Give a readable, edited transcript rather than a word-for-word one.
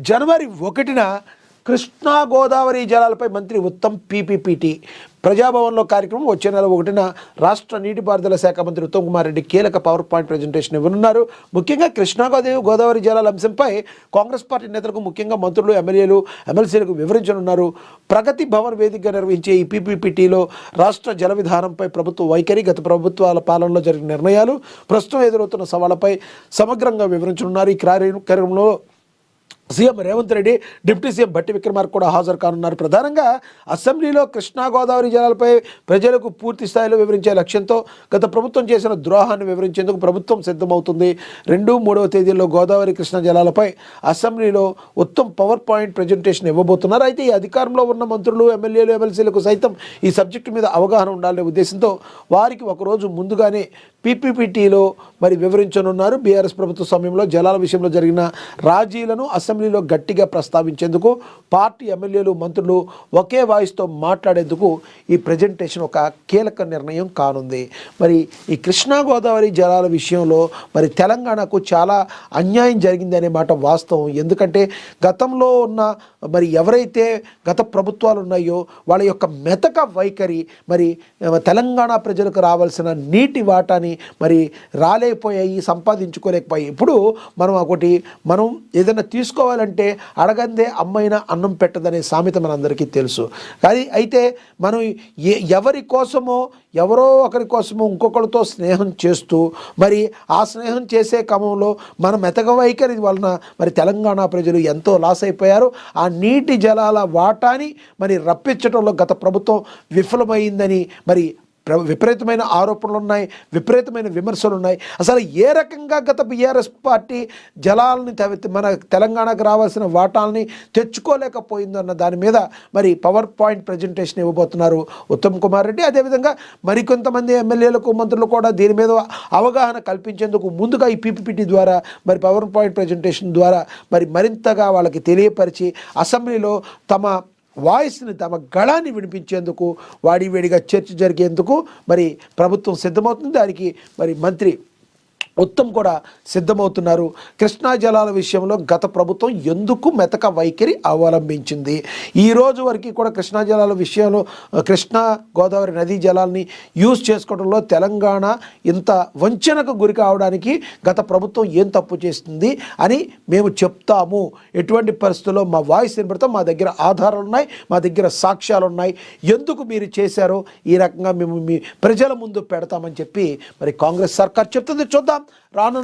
జనవరి 1న కృష్ణా గోదావరి జలాలపై మంత్రి ఉత్తమ్ పీపీపీటీ ప్రజాభవన్లో కార్యక్రమం. వచ్చే నెల 1న రాష్ట్ర నీటిపారుదల శాఖ మంత్రి ఉత్తమ్ కుమార్ రెడ్డి కీలక పవర్ పాయింట్ ప్రజెంటేషన్ ఇవ్వనున్నారు. ముఖ్యంగా కృష్ణా గోదావరి జలాల అంశంపై కాంగ్రెస్ పార్టీ నేతలకు, ముఖ్యంగా మంత్రులు, ఎమ్మెల్యేలు, ఎమ్మెల్సీలకు వివరించనున్నారు. ప్రగతి భవన్ వేదికగా నిర్వహించే ఈ పీపీపీటీలో రాష్ట్ర జల విధానంపై ప్రభుత్వ వైఖరి, గత ప్రభుత్వాల పాలనలో జరిగిన నిర్ణయాలు, ప్రస్తుతం ఎదురవుతున్న సవాళ్లపై సమగ్రంగా వివరించనున్నారు. ఈ కార్యక్రమంలో CM Revanth Reddy, deputy CM Bhatti Vikramarka కూడా హాజరు కానున్నారు. ప్రధానంగా అసెంబ్లీలో కృష్ణా గోదావరి జలాలపై ప్రజలకు పూర్తి స్థాయిలో వివరించే లక్ష్యంతో గత ప్రభుత్వం చేసిన ద్రోహాన్ని వివరించేందుకు ప్రభుత్వం సిద్ధమవుతుంది. 2, 3వ తేదీల్లో గోదావరి కృష్ణా జలాలపై అసెంబ్లీలో ఉత్తమ్ పవర్ పాయింట్ ప్రజెంటేషన్ ఇవ్వబోతున్నారు. అయితే ఈ అధికారంలో ఉన్న మంత్రులు, ఎమ్మెల్యేలు, ఎమ్మెల్సీలకు సైతం ఈ సబ్జెక్టు మీద అవగాహన ఉండాలనే ఉద్దేశంతో వారికి ఒకరోజు ముందుగానే పీపీపీటీలో వివరించనున్నారు. బీఆర్ఎస్ ప్రభుత్వ సమయంలో జలాల విషయంలో జరిగిన రాజీలను అసెంబ్లీలో గట్టిగా ప్రస్తావించేందుకు పార్టీ ఎమ్మెల్యేలు, మంత్రులు ఒకే వాయిస్తో మాట్లాడేందుకు ఈ ప్రజెంటేషన్ ఒక కీలక నిర్ణయం కానుంది. ఈ కృష్ణా గోదావరి జలాల విషయంలో తెలంగాణకు చాలా అన్యాయం జరిగింది అనే మాట వాస్తవం. ఎందుకంటే గతంలో ఉన్న ఎవరైతే గత ప్రభుత్వాలు ఉన్నాయో వాళ్ళ యొక్క మెతక వైఖరి తెలంగాణ ప్రజలకు రావాల్సిన నీటి వాటాని రాలేకపోయాయి, సంపాదించుకోలేకపోయాయి. ఇప్పుడు మనం ఏదైనా తీసుకోవాలంటే అడగందే అమ్మైనా అన్నం పెట్టదనే సామెత మనందరికీ తెలుసు. అయితే మనం ఎవరి కోసమో, ఎవరో ఒకరి కోసమో ఇంకొకరితో స్నేహం చేస్తూ ఆ స్నేహం చేసే క్రమంలో మన మెతక వైఖరి వలన తెలంగాణ ప్రజలు ఎంతో లాస్ అయిపోయారు. ఆ నీటి జలాల వాటాని రప్పించడంలో గత ప్రభుత్వం విఫలమైందని విపరీతమైన ఆరోపణలు ఉన్నాయి, విపరీతమైన విమర్శలు ఉన్నాయి. అసలు ఏ రకంగా గత బీఆర్ఎస్ పార్టీ జలాలని మన తెలంగాణకు రావాల్సిన వాటాలని తెచ్చుకోలేకపోయిందన్న దాని మీద పవర్ పాయింట్ ప్రజెంటేషన్ ఇవ్వబోతున్నారు ఉత్తమ్ కుమార్ రెడ్డి. అదేవిధంగా మరికొంతమంది ఎమ్మెల్యేలకు, మంత్రులు కూడా దీని మీద అవగాహన కల్పించేందుకు ముందుగా ఈ పీపీపీటీ ద్వారా పవర్ పాయింట్ ప్రజెంటేషన్ ద్వారా మరింతగా వాళ్ళకి తెలియపరిచి అసెంబ్లీలో తమ వాయిస్ని, తమ గళాన్ని వినిపించేందుకు వాడివేడిగా చర్చ జరిగేందుకు ప్రభుత్వం సిద్ధమవుతుంది. దానికి మంత్రి ఉత్తమ్ కూడా సిద్ధమవుతున్నారు. కృష్ణా జలాల విషయంలో గత ప్రభుత్వం ఎందుకు మెతక వైఖరి అవలంబించింది? ఈ రోజు వరకు కూడా కృష్ణా జలాల విషయంలో, కృష్ణా గోదావరి నదీ జలాల్ని యూజ్ చేసుకోవడంలో తెలంగాణ ఇంత వంచనకు గురి కావడానికి గత ప్రభుత్వం ఏం తప్పు చేస్తుంది అని మేము చెప్తాము. ఎటువంటి పరిస్థితుల్లో మా వాయిస్ వినపడతాం, మా దగ్గర ఆధారాలు ఉన్నాయి, మా దగ్గర సాక్ష్యాలు ఉన్నాయి, ఎందుకు మీరు చేశారో ఈ రకంగా మేము మీ ప్రజల ముందు పెడతామని చెప్పి కాంగ్రెస్ సర్కార్ చెప్తుంది. చూద్దాం రానున్న